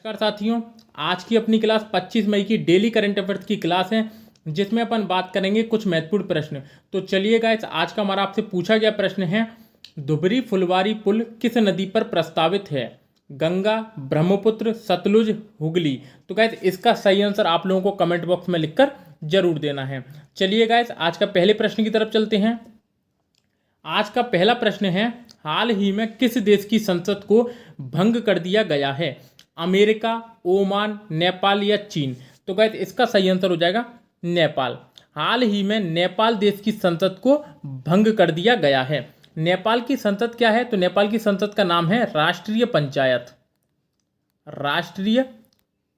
नमस्कार साथियों, आज की अपनी क्लास 25 मई की डेली करंट अफेयर्स की क्लास है जिसमें अपन बात करेंगे कुछ महत्वपूर्ण प्रश्न। तो चलिए गाइस, आज का हमारा आपसे पूछा गया प्रश्न है, धुबरी फुलवारी पुल किस नदी पर प्रस्तावित है? गंगा, ब्रह्मपुत्र, सतलुज, हुगली। तो गाइस इसका सही आंसर आप लोगों को कमेंट बॉक्स में लिखकर जरूर देना है। चलिए गाइस, आज का पहले प्रश्न की तरफ चलते हैं। आज का पहला प्रश्न है, हाल ही में किस देश की संसद को भंग कर दिया गया है? अमेरिका, ओमान, नेपाल या चीन? तो गाइस इसका सही आंसर हो जाएगा नेपाल। हाल ही में नेपाल देश की संसद को भंग कर दिया गया है। नेपाल की संसद क्या है? तो नेपाल की संसद का नाम है राष्ट्रीय पंचायत। राष्ट्रीय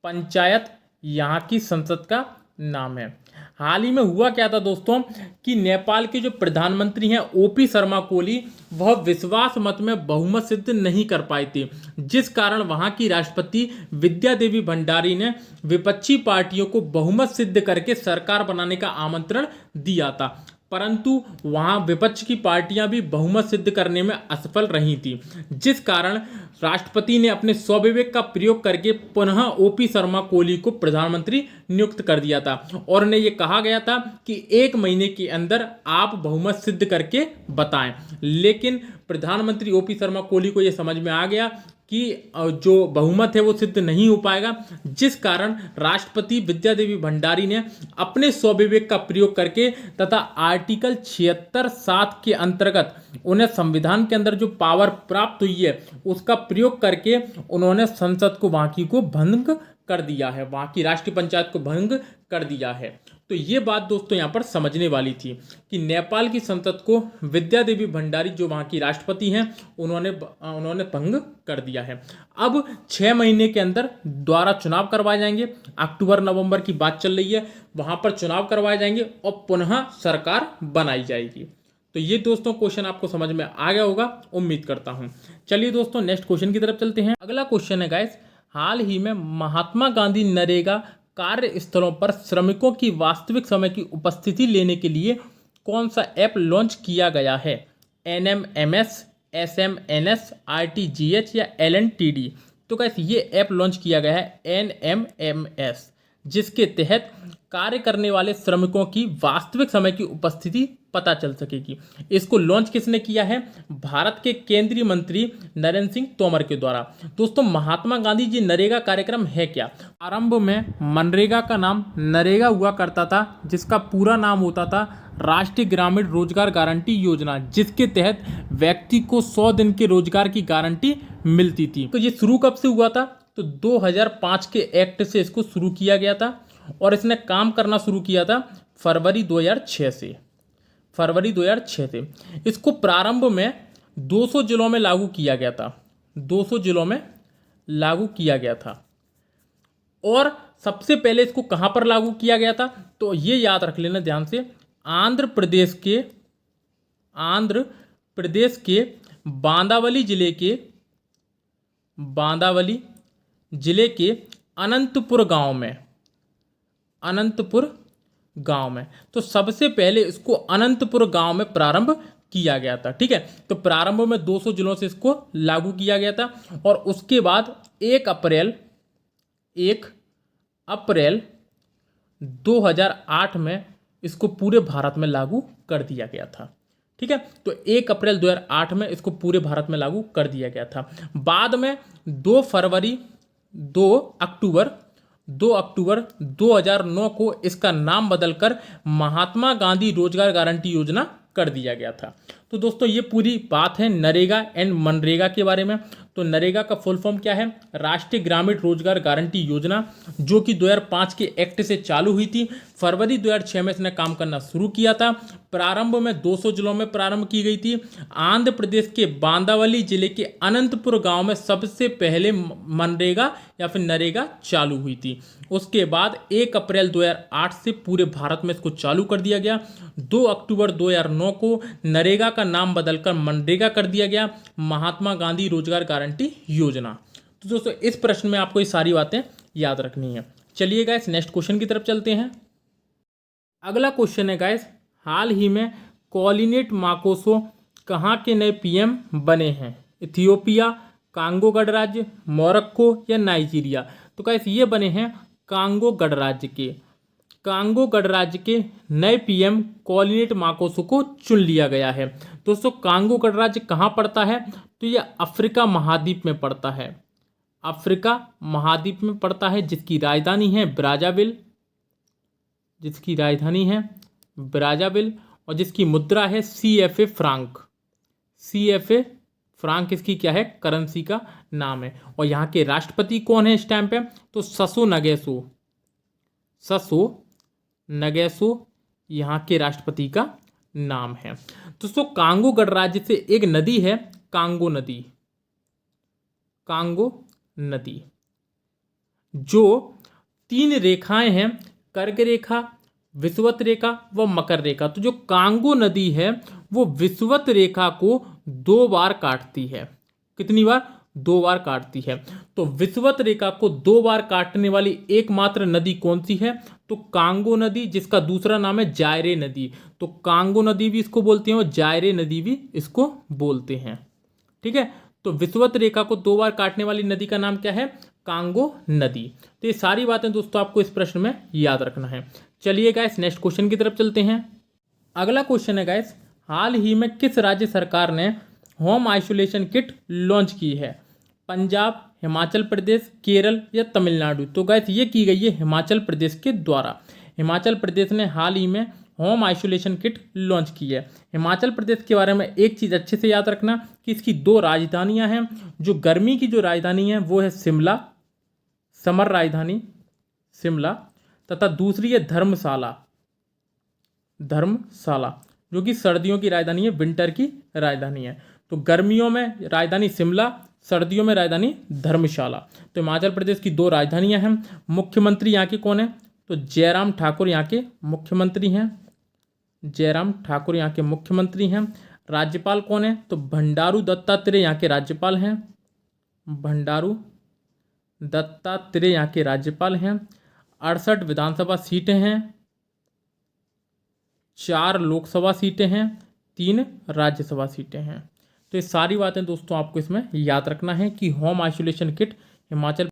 पंचायत यहाँ की संसद का नाम है। हाल ही में हुआ क्या था दोस्तों कि नेपाल के जो प्रधानमंत्री हैं ओपी शर्मा कोली, वह विश्वास मत में बहुमत सिद्ध नहीं कर पाए थे, जिस कारण वहां की राष्ट्रपति विद्या देवी भंडारी ने विपक्षी पार्टियों को बहुमत सिद्ध करके सरकार बनाने का आमंत्रण दिया था, परंतु वहां विपक्ष की पार्टियां भी बहुमत सिद्ध करने में असफल रही थी, जिस कारण राष्ट्रपति ने अपने स्वविवेक का प्रयोग करके पुनः ओपी शर्मा कोली को प्रधानमंत्री नियुक्त कर दिया था और उन्हें यह कहा गया था कि 1 महीने के अंदर आप बहुमत सिद्ध करके बताएं। लेकिन प्रधानमंत्री ओपी शर्मा कोली को यह समझ में आ गया कि जो बहुमत है वो सिद्ध नहीं हो पाएगा, जिस कारण राष्ट्रपति विद्या देवी भंडारी ने अपने स्वविवेक का प्रयोग करके तथा आर्टिकल 76(7) के अंतर्गत उन्हें संविधान के अंदर जो पावर प्राप्त हुई है उसका प्रयोग करके उन्होंने संसद को वहां को भंग कर दिया है, वहां की राष्ट्रीय पंचायत को भंग कर दिया है। तो ये बात दोस्तों यहाँ पर समझने वाली थी कि नेपाल की संसद को विद्या देवी भंडारी जो वहाँ की राष्ट्रपति हैं उन्होंने भंग कर दिया है। अब 6 महीने के अंदर दोबारा चुनाव करवाए जाएंगे। अक्टूबर नवंबर की बात चल रही है, वहाँ पर चुनाव करवाए जाएंगे और पुनः सरकार बनाई जाएगी। तो ये दोस्तों क्वेश्चन आपको समझ में आ गया होगा, उम्मीद करता हूँ। चलिए दोस्तों नेक्स्ट क्वेश्चन की तरफ चलते हैं। अगला क्वेश्चन है गाइस, हाल ही में महात्मा गांधी नरेगा कार्य स्थलों पर श्रमिकों की वास्तविक समय की उपस्थिति लेने के लिए कौन सा ऐप लॉन्च किया गया है? NMMS, SMS, RTGH या LNTD? तो गाइस ये ऐप लॉन्च किया गया है NMMS, जिसके तहत कार्य करने वाले श्रमिकों की वास्तविक समय की उपस्थिति पता चल सकेगी। इसको लॉन्च किसने किया है? भारत के केंद्रीय मंत्री नरेंद्र सिंह तोमर के द्वारा। दोस्तों महात्मा गांधी जी नरेगा कार्यक्रम है क्या? आरंभ में मनरेगा का नाम नरेगा हुआ करता था, जिसका पूरा नाम होता था राष्ट्रीय ग्रामीण रोजगार गारंटी योजना, जिसके तहत व्यक्ति को 100 दिन के रोजगार की गारंटी मिलती थी। तो ये शुरू कब से हुआ था? तो 2005 के एक्ट से इसको शुरू किया गया था और इसने काम करना शुरू किया था फरवरी 2006 से। फरवरी 2006 से इसको प्रारंभ में 200 जिलों में लागू किया गया था। 200 जिलों में लागू किया गया था। और सबसे पहले इसको कहां पर लागू किया गया था? तो ये याद रख लेना ध्यान से, आंध्र प्रदेश के बांदावली जिले के अनंतपुर गांव में। तो सबसे पहले इसको अनंतपुर गांव में प्रारंभ किया गया था। ठीक है, तो प्रारंभ में 200 जिलों से इसको लागू किया गया था और उसके बाद 1 अप्रैल 2008 में इसको पूरे भारत में लागू कर दिया गया था। ठीक है, तो 1 अप्रैल 2008 में इसको पूरे भारत में लागू कर दिया गया था। बाद में 2 अक्टूबर 2009 को इसका नाम बदलकर महात्मा गांधी रोजगार गारंटी योजना कर दिया गया था। तो दोस्तों ये पूरी बात है नरेगा एंड मनरेगा के बारे में। तो नरेगा का फुल फॉर्म क्या है? राष्ट्रीय ग्रामीण रोजगार गारंटी योजना, जो कि 2005 के एक्ट से चालू हुई थी। फरवरी 2006 में इसने काम करना शुरू किया था। प्रारंभ में 200 जिलों में प्रारंभ की गई थी। आंध्र प्रदेश के बांदावली जिले के अनंतपुर गांव में सबसे पहले मनरेगा या फिर नरेगा चालू हुई थी। उसके बाद 1 अप्रैल 2008 से पूरे भारत में इसको चालू कर दिया गया। 2 अक्टूबर 2009 को नरेगा का नाम बदलकर मनरेगा कर दिया गया, महात्मा गांधी रोजगार गारंटी योजना। तो दोस्तों इस प्रश्न में आपको ये सारी बातें याद रखनी है। चलिए गाइस नेक्स्ट क्वेश्चन की तरफ चलते हैं। अगला क्वेश्चन है गाइस, हाल ही में कॉलिनेट माकोसो कहाँ के नए PM बने हैं? इथियोपिया, कांगो गणराज्य, मोरक्को या नाइजीरिया। तो गाइस ये बने हैं कांगो गणराज्य के। कांगो गणराज्य के नए पीएम कॉलिनेट माकोसो को चुन लिया गया है। दोस्तों कांगो गणराज्य कहाँ पड़ता है? तो ये अफ्रीका महाद्वीप में पड़ता है। अफ्रीका महाद्वीप में पड़ता है, जिसकी राजधानी है ब्राज़ाविल, जिसकी राजधानी है ब्राज़ाविल और जिसकी मुद्रा है CFA फ्रांक। CFA फ्रांक इसकी क्या है? करेंसी का नाम है। और यहाँ के राष्ट्रपति कौन है इस टाइम पे? तो ससो नगेसो। ससो नगेसो यहाँ के राष्ट्रपति का नाम है। दोस्तों कांगो गणराज्य से एक नदी है कांगो नदी। कांगो नदी जो 3 रेखाएं हैं, कर्क रेखा, विषुवत रेखा व मकर रेखा। तो जो कांगो नदी है वो विषुवत रेखा को 2 बार काटती है। कितनी बार? 2 बार काटती है। तो विषुवत रेखा को 2 बार काटने वाली एकमात्र नदी कौन सी है? तो कांगो नदी, जिसका दूसरा नाम है जायरे नदी। तो कांगो नदी भी इसको बोलते हैं और जायरे नदी भी इसको बोलते हैं। ठीक है, तो विषुवत रेखा को 2 बार काटने वाली नदी का नाम क्या है? कांगो नदी। तो ये सारी बातें दोस्तों आपको इस प्रश्न में याद रखना है। चलिए गाइस नेक्स्ट क्वेश्चन की तरफ चलते हैं। अगला क्वेश्चन है गाइस, हाल ही में किस राज्य सरकार ने होम आइसोलेशन किट लॉन्च की है? पंजाब, हिमाचल प्रदेश, केरल या तमिलनाडु। तो गाइस ये की गई है हिमाचल प्रदेश के द्वारा। हिमाचल प्रदेश ने हाल ही में होम आइसोलेशन किट लॉन्च की है। हिमाचल प्रदेश के बारे में एक चीज़ अच्छे से याद रखना कि इसकी 2 राजधानियां हैं। जो गर्मी की जो राजधानी है वो है शिमला, समर राजधानी शिमला, तथा दूसरी है धर्मशाला। धर्मशाला जो कि सर्दियों की राजधानी है, विंटर की राजधानी है। तो गर्मियों में राजधानी शिमला, सर्दियों में राजधानी धर्मशाला। तो हिमाचल प्रदेश की 2 राजधानियां हैं। मुख्यमंत्री यहाँ के कौन है? तो जयराम ठाकुर यहाँ के मुख्यमंत्री हैं। जयराम ठाकुर यहाँ के मुख्यमंत्री हैं। राज्यपाल कौन है? तो बंडारू दत्तात्रेय यहाँ के राज्यपाल हैं। बंडारू दत्तात्रेय यहाँ के राज्यपाल हैं। 68 विधानसभा सीटें हैं, 4 लोकसभा सीटें हैं, 3 राज्यसभा सीटें हैं। तो ये सारी बातें दोस्तों आपको इसमें याद रखना है कि होम आइसोलेशन किट हिमाचल।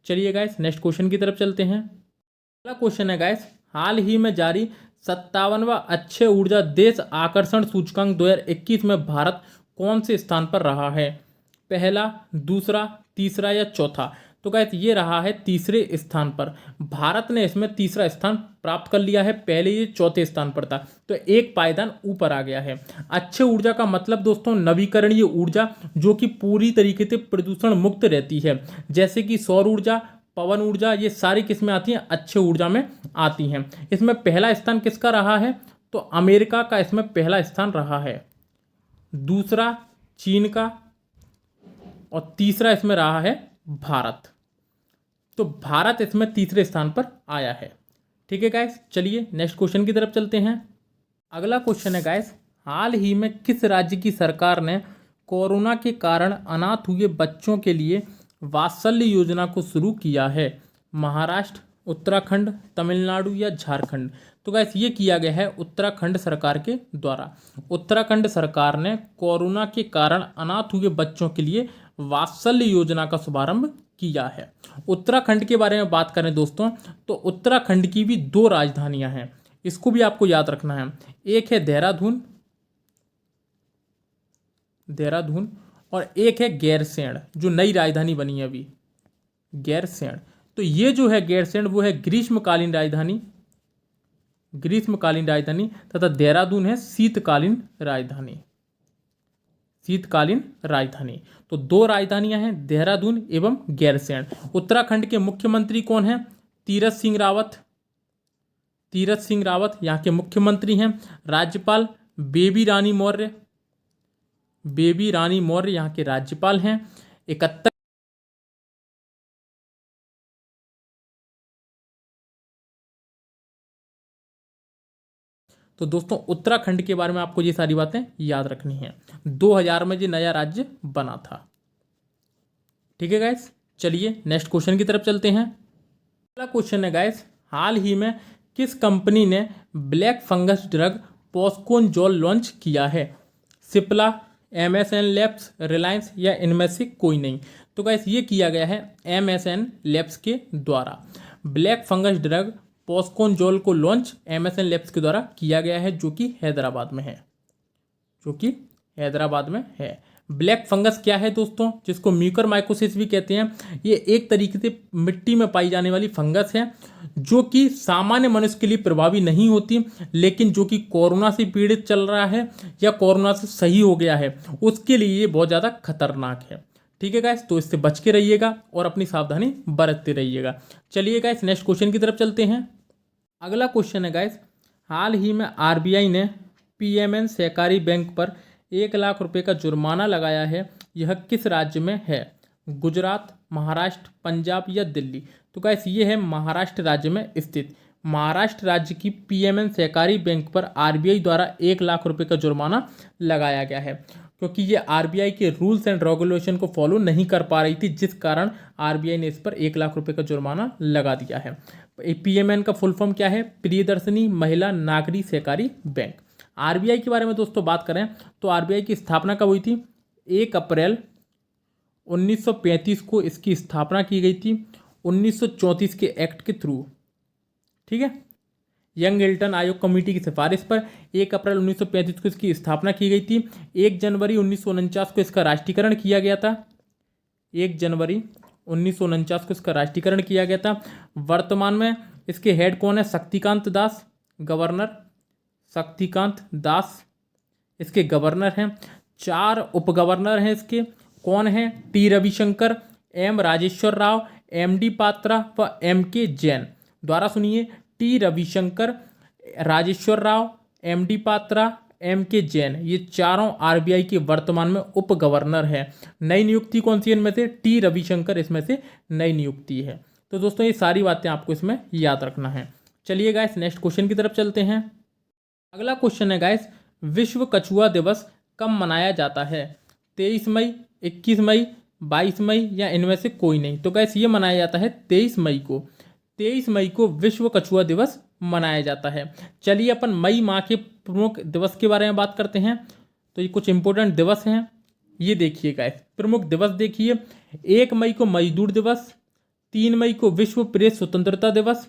चलिए गाइस नेक्स्ट क्वेश्चन की तरफ चलते हैं। अगला क्वेश्चन है गाइस, हाल ही में जारी 57वां अक्षय ऊर्जा देश आकर्षण सूचकांक 2021 में भारत कौन से स्थान पर रहा है? पहला, दूसरा, तीसरा या चौथा? तो गाइस ये रहा है तीसरे स्थान पर। भारत ने इसमें तीसरा स्थान प्राप्त कर लिया है। पहले ये चौथे स्थान पर था, तो एक पायदान ऊपर आ गया है। अक्षय ऊर्जा का मतलब दोस्तों नवीकरणीय ऊर्जा, जो कि पूरी तरीके से प्रदूषण मुक्त रहती है। जैसे कि सौर ऊर्जा, पवन ऊर्जा, ये सारी किस्में आती हैं अक्षय ऊर्जा में आती हैं। इसमें पहला स्थान किसका रहा है? तो अमेरिका का इसमें पहला स्थान रहा है, दूसरा चीन का और तीसरा इसमें रहा है भारत। तो भारत इसमें तीसरे स्थान पर आया है। ठीक है गाइस, चलिए नेक्स्ट क्वेश्चन की तरफ चलते हैं। अगला क्वेश्चन है गाइस, हाल ही में किस राज्य की सरकार ने कोरोना के कारण अनाथ हुए बच्चों के लिए वात्सल्य योजना को शुरू किया है? महाराष्ट्र, उत्तराखंड, तमिलनाडु या झारखंड? तो गाइस ये किया गया है उत्तराखंड सरकार के द्वारा। उत्तराखंड सरकार ने कोरोना के कारण अनाथ हुए बच्चों के लिए वात्सल्य योजना का शुभारंभ किया है। उत्तराखंड के बारे में बात करें दोस्तों, तो उत्तराखंड की भी 2 राजधानियां हैं, इसको भी आपको याद रखना है। एक है देहरादून, देहरादून, और एक है गैरसैंण, जो नई राजधानी बनी है अभी, गैरसैंण। तो ये जो है गैरसैंण वो है ग्रीष्मकालीन राजधानी, ग्रीष्मकालीन राजधानी, तथा देहरादून है शीतकालीन राजधानी, शीतकालीन राजधानी। तो 2 राजधानियां हैं, देहरादून एवं गैरसैंण। उत्तराखंड के मुख्यमंत्री कौन है? तीरथ सिंह रावत। तीरथ सिंह रावत यहाँ के मुख्यमंत्री हैं। राज्यपाल बेबी रानी मौर्य, बेबी रानी मौर्य यहाँ के राज्यपाल हैं। 71। तो दोस्तों उत्तराखंड के बारे में आपको ये सारी बातें याद रखनी है। 2000 में ये नया राज्य बना था। ठीक है गाइस, चलिए नेक्स्ट क्वेश्चन की तरफ चलते हैं। अगला क्वेश्चन है गाइस, हाल ही में किस कंपनी ने ब्लैक फंगस ड्रग पॉस्कोनजोल लॉन्च किया है? सिप्ला, एमएसएन लैब्स, रिलायंस या इनमें से कोई नहीं। तो गाइस ये किया गया है एमएसएन लैब्स के द्वारा। ब्लैक फंगस ड्रग पॉस्कोनजोल को लॉन्च एमएसएन लैब्स के द्वारा किया गया है, जो कि हैदराबाद में है। ब्लैक फंगस क्या है दोस्तों? जिसको म्यूकरमाइकोसिस भी कहते हैं। ये एक तरीके से मिट्टी में पाई जाने वाली फंगस है, जो कि सामान्य मनुष्य के लिए प्रभावी नहीं होती, लेकिन जो कि कोरोना से पीड़ित चल रहा है या कोरोना से सही हो गया है, उसके लिए ये बहुत ज़्यादा खतरनाक है। ठीक है गाइस, तो इससे बच के रहिएगा और अपनी सावधानी बरतते रहिएगा। चलिए गाइस नेक्स्ट क्वेश्चन की तरफ चलते हैं। अगला क्वेश्चन है गाइस, हाल ही में आरबीआई ने पीएमएन सहकारी बैंक पर 1 लाख रुपए का जुर्माना लगाया है। यह किस राज्य में है? गुजरात, महाराष्ट्र, पंजाब या दिल्ली? तो गाइस ये है महाराष्ट्र राज्य में स्थित। महाराष्ट्र राज्य की पीएमएन सहकारी बैंक पर आरबीआई द्वारा 1 लाख रुपए का जुर्माना लगाया गया है, क्योंकि ये आरबीआई के रूल्स एंड रेगुलेशन को फॉलो नहीं कर पा रही थी, जिस कारण आरबीआई ने इस पर 1 लाख रुपए का जुर्माना लगा दिया है। पीएमएन का फुल फॉर्म क्या है? प्रियदर्शनी महिला नागरिक सहकारी बैंक। आरबीआई के बारे में दोस्तों बात करें तो आरबीआई की स्थापना कब हुई थी? 1 अप्रैल 1935 को इसकी स्थापना की गई थी, 1934 के एक्ट के थ्रू। ठीक है, यंग हिल्टन आयोग कमेटी की सिफारिश पर 1 अप्रैल 1935 को इसकी स्थापना की गई थी। 1 जनवरी 1949 को इसका राष्ट्रीयकरण किया गया था। 1 जनवरी 1949 को इसका राष्ट्रीयकरण किया गया था। वर्तमान में इसके हेड कौन है? शक्तिकांत दास, गवर्नर शक्तिकांत दास इसके गवर्नर हैं। 4 उपगवर्नर हैं इसके। कौन है? T Ravishankar, M Rajeshwar Rao, M D Patra व एम के जैन। द्वारा सुनिए, T Ravishankar, Rajeshwar Rao, M D Patra, M K Jain, ये चारों आरबीआई के वर्तमान में उप गवर्नर है। नई नियुक्ति कौन सी है इनमें से? टी रविशंकर इसमें से नई नियुक्ति है। तो दोस्तों ये सारी बातें आपको इसमें याद रखना है। चलिए गाइस नेक्स्ट क्वेश्चन की तरफ चलते हैं। अगला क्वेश्चन है गाइस, विश्व कछुआ दिवस कब मनाया जाता है? 23 मई, 21 मई, 22 मई या इनमें से कोई नहीं? तो गाइस ये मनाया जाता है 23 मई को। 23 मई को विश्व कछुआ दिवस मनाया जाता है। चलिए अपन मई माह के प्रमुख दिवस के बारे में बात करते हैं। तो ये कुछ इंपॉर्टेंट दिवस हैं, ये देखिए गाइस। प्रमुख दिवस देखिए, 1 मई को मजदूर दिवस, 3 मई को विश्व प्रेस स्वतंत्रता दिवस,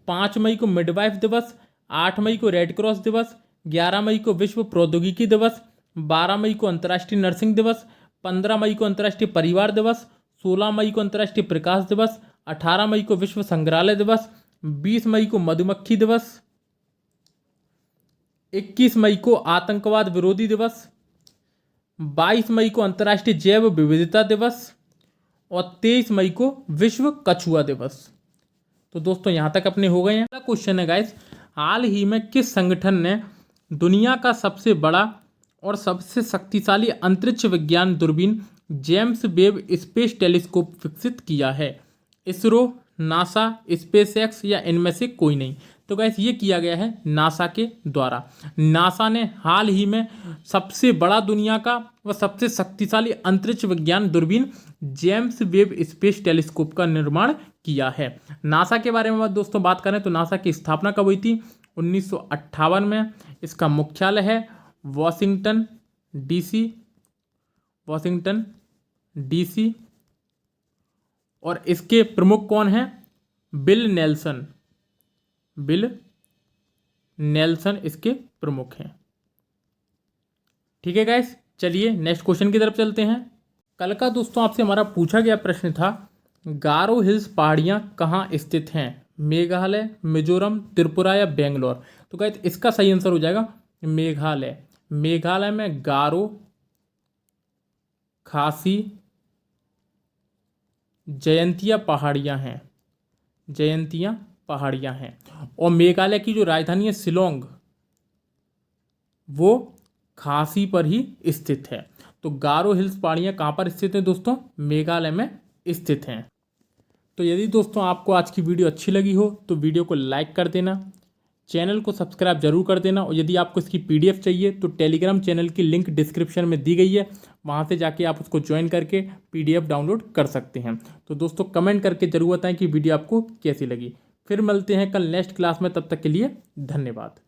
5 मई को मिडवाइफ दिवस, 8 मई को रेड क्रॉस दिवस, 11 मई को विश्व प्रौद्योगिकी दिवस, 12 मई को अंतर्राष्ट्रीय नर्सिंग दिवस, 15 मई को अंतर्राष्ट्रीय परिवार दिवस, 16 मई को अंतर्राष्ट्रीय प्रकाश दिवस, 18 मई को विश्व संग्रहालय दिवस, 20 मई को मधुमक्खी दिवस, 21 मई को आतंकवाद विरोधी दिवस, 22 मई को अंतर्राष्ट्रीय जैव विविधता दिवस और 23 मई को विश्व कछुआ दिवस। तो दोस्तों यहाँ तक अपने हो गए हैं। अगला क्वेश्चन है गाइस, हाल ही में किस संगठन ने दुनिया का सबसे बड़ा और सबसे शक्तिशाली अंतरिक्ष विज्ञान दूरबीन जेम्स वेब स्पेस टेलीस्कोप विकसित किया है? इसरो, नासा, स्पेसएक्स या इनमें से कोई नहीं? तो गाइस ये किया गया है नासा के द्वारा। नासा ने हाल ही में सबसे बड़ा दुनिया का व सबसे शक्तिशाली अंतरिक्ष विज्ञान दूरबीन जेम्स वेब स्पेस टेलीस्कोप का निर्माण किया है। नासा के बारे में दोस्तों बात करें तो नासा की स्थापना कब हुई थी? 1958 में। इसका मुख्यालय है वॉशिंगटन डीसी और इसके प्रमुख कौन हैं? बिल नेल्सन इसके प्रमुख हैं। ठीक है गाइस, चलिए नेक्स्ट क्वेश्चन की तरफ चलते हैं। कल का दोस्तों आपसे हमारा पूछा गया प्रश्न था, गारो हिल्स पहाड़ियाँ कहाँ स्थित हैं? मेघालय, मिजोरम, त्रिपुरा या बेंगलोर? तो गाइस इसका सही आंसर हो जाएगा मेघालय। मेघालय में गारो, खासी, जयंतिया पहाड़ियाँ हैं और मेघालय की जो राजधानी है शिलोंग, वो खासी पर ही स्थित है। तो गारो हिल्स पहाड़ियाँ कहाँ पर स्थित हैं दोस्तों? मेघालय में स्थित हैं। तो यदि दोस्तों आपको आज की वीडियो अच्छी लगी हो तो वीडियो को लाइक कर देना, चैनल को सब्सक्राइब जरूर कर देना और यदि आपको इसकी पीडीएफ चाहिए तो टेलीग्राम चैनल की लिंक डिस्क्रिप्शन में दी गई है, वहाँ से जाके आप उसको ज्वाइन करके पीडीएफ डाउनलोड कर सकते हैं। तो दोस्तों कमेंट करके जरूर बताएं कि वीडियो आपको कैसी लगी। फिर मिलते हैं कल नेक्स्ट क्लास में, तब तक के लिए धन्यवाद।